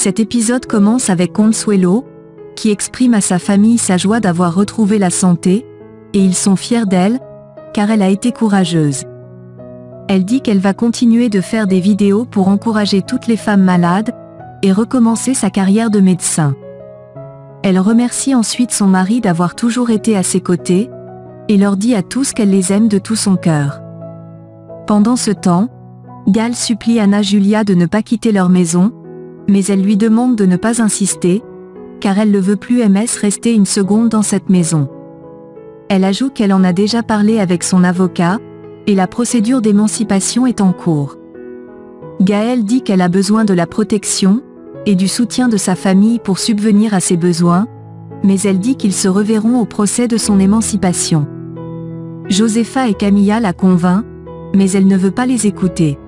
Cet épisode commence avec Consuelo, qui exprime à sa famille sa joie d'avoir retrouvé la santé, et ils sont fiers d'elle, car elle a été courageuse. Elle dit qu'elle va continuer de faire des vidéos pour encourager toutes les femmes malades, et recommencer sa carrière de médecin. Elle remercie ensuite son mari d'avoir toujours été à ses côtés, et leur dit à tous qu'elle les aime de tout son cœur. Pendant ce temps, Gal supplie Ana Julia de ne pas quitter leur maison, mais elle lui demande de ne pas insister, car elle ne veut plus rester une seconde dans cette maison. Elle ajoute qu'elle en a déjà parlé avec son avocat, et la procédure d'émancipation est en cours. Gaëlle dit qu'elle a besoin de la protection, et du soutien de sa famille pour subvenir à ses besoins, mais elle dit qu'ils se reverront au procès de son émancipation. Josefa et Camilla la convainc, mais elle ne veut pas les écouter.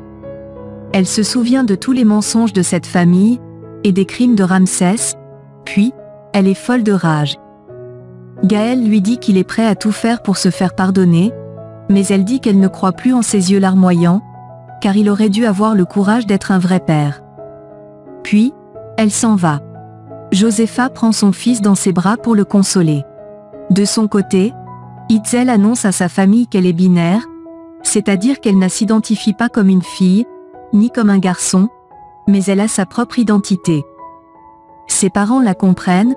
Elle se souvient de tous les mensonges de cette famille, et des crimes de Ramsès, puis, elle est folle de rage. Gaëlle lui dit qu'il est prêt à tout faire pour se faire pardonner, mais elle dit qu'elle ne croit plus en ses yeux larmoyants, car il aurait dû avoir le courage d'être un vrai père. Puis, elle s'en va. Josefa prend son fils dans ses bras pour le consoler. De son côté, Itzel annonce à sa famille qu'elle est binaire, c'est-à-dire qu'elle ne s'identifie pas comme une fille, ni comme un garçon, mais elle a sa propre identité. Ses parents la comprennent,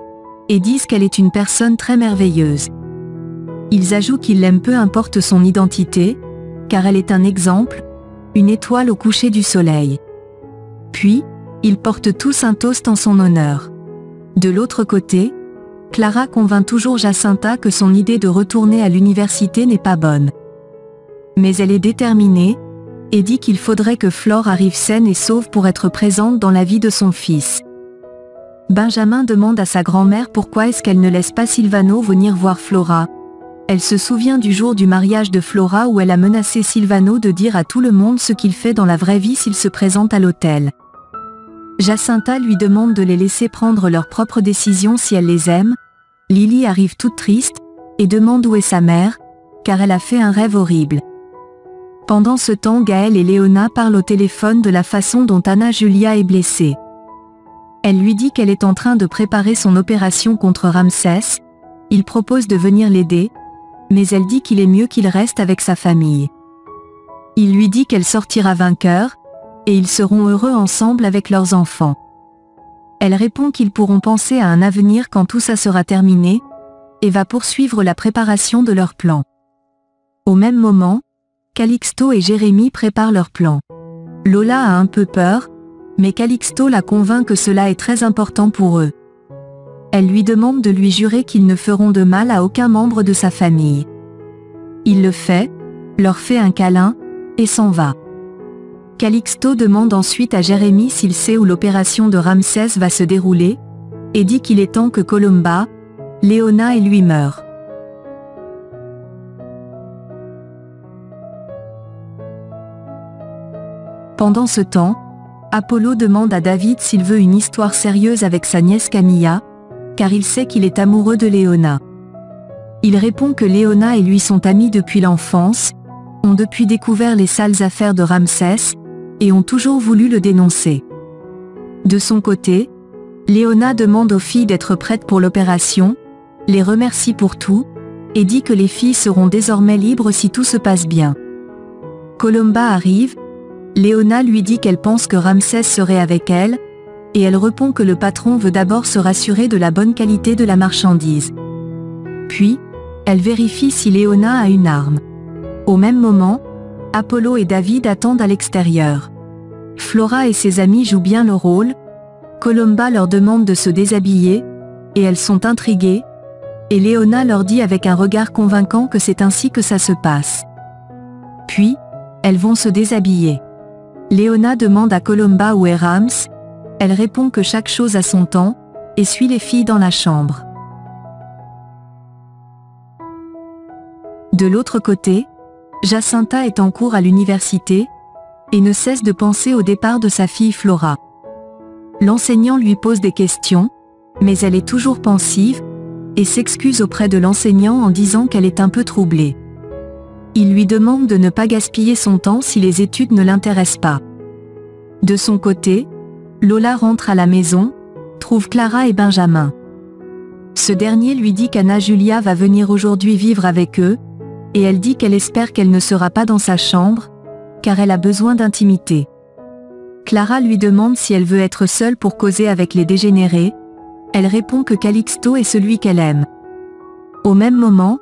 et disent qu'elle est une personne très merveilleuse. Ils ajoutent qu'ils l'aiment peu importe son identité, car elle est un exemple, une étoile au coucher du soleil. Puis, ils portent tous un toast en son honneur. De l'autre côté, Clara convainc toujours Jacinta que son idée de retourner à l'université n'est pas bonne. Mais elle est déterminée, et dit qu'il faudrait que Flore arrive saine et sauve pour être présente dans la vie de son fils. Benjamin demande à sa grand-mère pourquoi est-ce qu'elle ne laisse pas Silvano venir voir Flora. Elle se souvient du jour du mariage de Flora où elle a menacé Silvano de dire à tout le monde ce qu'il fait dans la vraie vie s'il se présente à l'hôtel. Jacinta lui demande de les laisser prendre leurs propres décisions si elle les aime. Lily arrive toute triste, et demande où est sa mère, car elle a fait un rêve horrible. Pendant ce temps, Gaëlle et Léona parlent au téléphone de la façon dont Ana Julia est blessée. Elle lui dit qu'elle est en train de préparer son opération contre Ramsès. Il propose de venir l'aider, mais elle dit qu'il est mieux qu'il reste avec sa famille. Il lui dit qu'elle sortira vainqueur, et ils seront heureux ensemble avec leurs enfants. Elle répond qu'ils pourront penser à un avenir quand tout ça sera terminé, et va poursuivre la préparation de leur plan. Au même moment, Calixto et Jérémie préparent leur plan. Lola a un peu peur, mais Calixto la convainc que cela est très important pour eux. Elle lui demande de lui jurer qu'ils ne feront de mal à aucun membre de sa famille. Il le fait, leur fait un câlin, et s'en va. Calixto demande ensuite à Jérémie s'il sait où l'opération de Ramsès va se dérouler, et dit qu'il est temps que Colomba, Léona et lui meurent. Pendant ce temps, Apollo demande à David s'il veut une histoire sérieuse avec sa nièce Camilla, car il sait qu'il est amoureux de Léona. Il répond que Léona et lui sont amis depuis l'enfance, ont depuis découvert les sales affaires de Ramsès, et ont toujours voulu le dénoncer. De son côté, Léona demande aux filles d'être prêtes pour l'opération, les remercie pour tout, et dit que les filles seront désormais libres si tout se passe bien. Colomba arrive, Léona lui dit qu'elle pense que Ramsès serait avec elle, et elle répond que le patron veut d'abord se rassurer de la bonne qualité de la marchandise. Puis, elle vérifie si Léona a une arme. Au même moment, Apollo et David attendent à l'extérieur. Flora et ses amis jouent bien le rôle, Colomba leur demande de se déshabiller, et elles sont intriguées, et Léona leur dit avec un regard convaincant que c'est ainsi que ça se passe. Puis, elles vont se déshabiller. Léona demande à Colomba où est Rams, elle répond que chaque chose a son temps, et suit les filles dans la chambre. De l'autre côté, Jacinta est en cours à l'université, et ne cesse de penser au départ de sa fille Flora. L'enseignant lui pose des questions, mais elle est toujours pensive, et s'excuse auprès de l'enseignant en disant qu'elle est un peu troublée. Il lui demande de ne pas gaspiller son temps si les études ne l'intéressent pas. De son côté, Lola rentre à la maison, trouve Clara et Benjamin. Ce dernier lui dit qu'Anna Julia va venir aujourd'hui vivre avec eux, et elle dit qu'elle espère qu'elle ne sera pas dans sa chambre, car elle a besoin d'intimité. Clara lui demande si elle veut être seule pour causer avec les dégénérés. Elle répond que Calixto est celui qu'elle aime. Au même moment,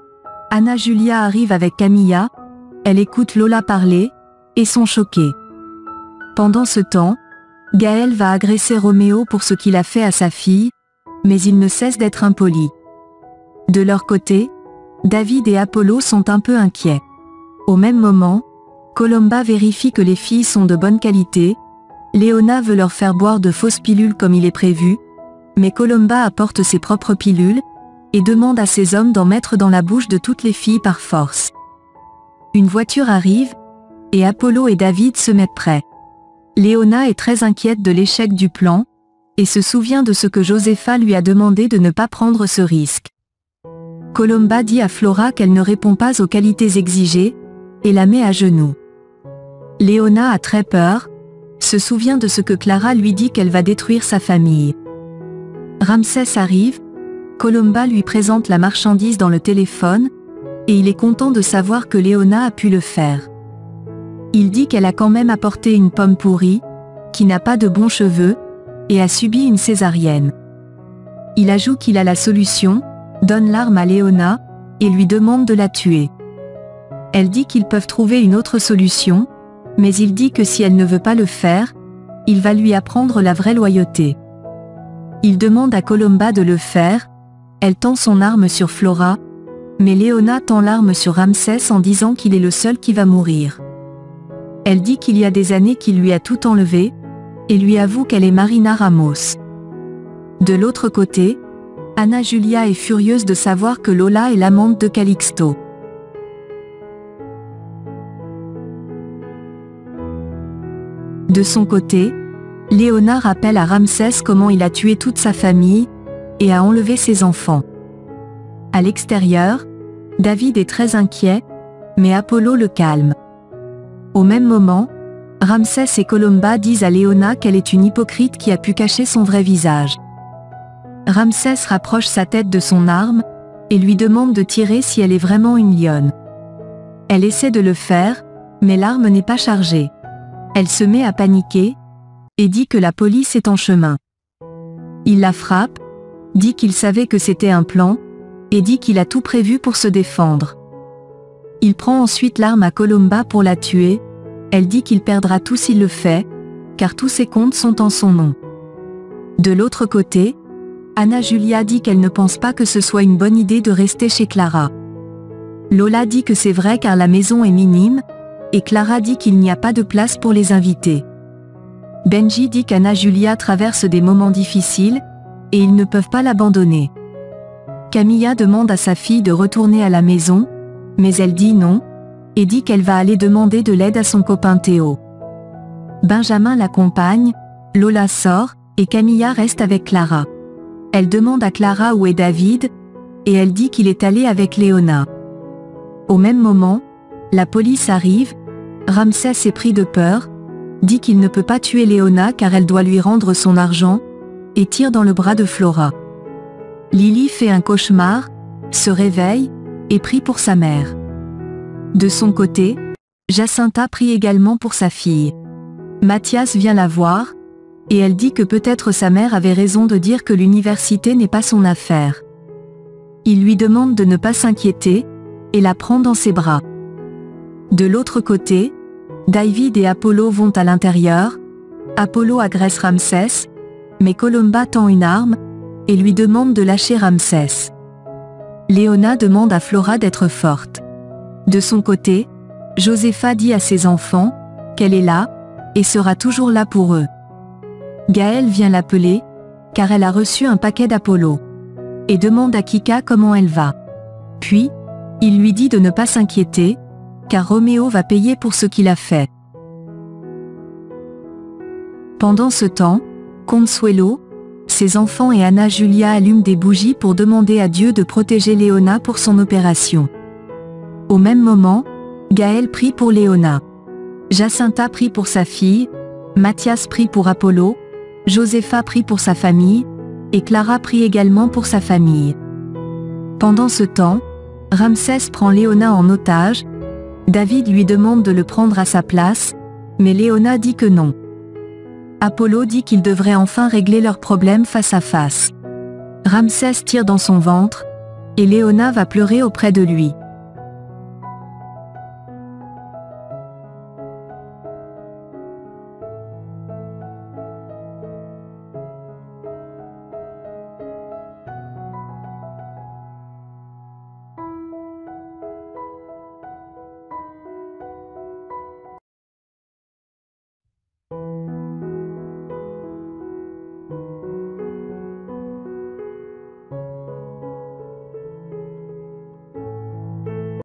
Anna Julia arrive avec Camilla, elle écoute Lola parler, et sont choquées. Pendant ce temps, Gaël va agresser Roméo pour ce qu'il a fait à sa fille, mais il ne cesse d'être impoli. De leur côté, David et Apollo sont un peu inquiets. Au même moment, Colomba vérifie que les filles sont de bonne qualité. Léona veut leur faire boire de fausses pilules comme il est prévu, mais Colomba apporte ses propres pilules, et demande à ses hommes d'en mettre dans la bouche de toutes les filles par force. Une voiture arrive, et Apollo et David se mettent prêts. Léona est très inquiète de l'échec du plan, et se souvient de ce que Josefa lui a demandé de ne pas prendre ce risque. Colomba dit à Flora qu'elle ne répond pas aux qualités exigées, et la met à genoux. Léona a très peur, se souvient de ce que Clara lui dit qu'elle va détruire sa famille. Ramsès arrive, Colomba lui présente la marchandise dans le téléphone, et il est content de savoir que Léona a pu le faire. Il dit qu'elle a quand même apporté une pomme pourrie, qui n'a pas de bons cheveux, et a subi une césarienne. Il ajoute qu'il a la solution, donne l'arme à Léona, et lui demande de la tuer. Elle dit qu'ils peuvent trouver une autre solution, mais il dit que si elle ne veut pas le faire, il va lui apprendre la vraie loyauté. Il demande à Colomba de le faire, elle tend son arme sur Flora, mais Léona tend l'arme sur Ramsès en disant qu'il est le seul qui va mourir. Elle dit qu'il y a des années qu'il lui a tout enlevé, et lui avoue qu'elle est Marina Ramos. De l'autre côté, Anna Julia est furieuse de savoir que Lola est l'amante de Calixto. De son côté, Léona rappelle à Ramsès comment il a tué toute sa famille, et a enlevé ses enfants. À l'extérieur, David est très inquiet, mais Apollo le calme. Au même moment, Ramsès et Colomba disent à Léona qu'elle est une hypocrite qui a pu cacher son vrai visage. Ramsès rapproche sa tête de son arme, et lui demande de tirer si elle est vraiment une lionne. Elle essaie de le faire, mais l'arme n'est pas chargée. Elle se met à paniquer, et dit que la police est en chemin. Il la frappe, dit qu'il savait que c'était un plan, et dit qu'il a tout prévu pour se défendre. Il prend ensuite l'arme à Colomba pour la tuer, elle dit qu'il perdra tout s'il le fait, car tous ses comptes sont en son nom. De l'autre côté, Anna Julia dit qu'elle ne pense pas que ce soit une bonne idée de rester chez Clara. Lola dit que c'est vrai car la maison est minime, et Clara dit qu'il n'y a pas de place pour les invités. Benji dit qu'Anna Julia traverse des moments difficiles, et ils ne peuvent pas l'abandonner. Camilla demande à sa fille de retourner à la maison, mais elle dit non, et dit qu'elle va aller demander de l'aide à son copain Théo. Benjamin l'accompagne, Lola sort, et Camilla reste avec Clara. Elle demande à Clara où est David, et elle dit qu'il est allé avec Léona. Au même moment, la police arrive, Ramsès est pris de peur, dit qu'il ne peut pas tuer Léona car elle doit lui rendre son argent, et tire dans le bras de Flora. Lily fait un cauchemar, se réveille, et prie pour sa mère. De son côté, Jacinta prie également pour sa fille. Mathias vient la voir, et elle dit que peut-être sa mère avait raison de dire que l'université n'est pas son affaire. Il lui demande de ne pas s'inquiéter, et la prend dans ses bras. De l'autre côté, David et Apollo vont à l'intérieur, Apollo agresse Ramsès, mais Colomba tend une arme, et lui demande de lâcher Ramsès. Léona demande à Flora d'être forte. De son côté, Josefa dit à ses enfants qu'elle est là, et sera toujours là pour eux. Gaël vient l'appeler, car elle a reçu un paquet d'Apollo, et demande à Kika comment elle va. Puis, il lui dit de ne pas s'inquiéter, car Roméo va payer pour ce qu'il a fait. Pendant ce temps, Consuelo, ses enfants et Anna Julia allument des bougies pour demander à Dieu de protéger Léona pour son opération. Au même moment, Gaël prie pour Léona. Jacinta prie pour sa fille, Mathias prie pour Apollo, Josépha prie pour sa famille, et Clara prie également pour sa famille. Pendant ce temps, Ramsès prend Léona en otage. David lui demande de le prendre à sa place, mais Léona dit que non. Apollo dit qu'il devrait enfin régler leurs problèmes face à face. Ramsès tire dans son ventre, et Léona va pleurer auprès de lui.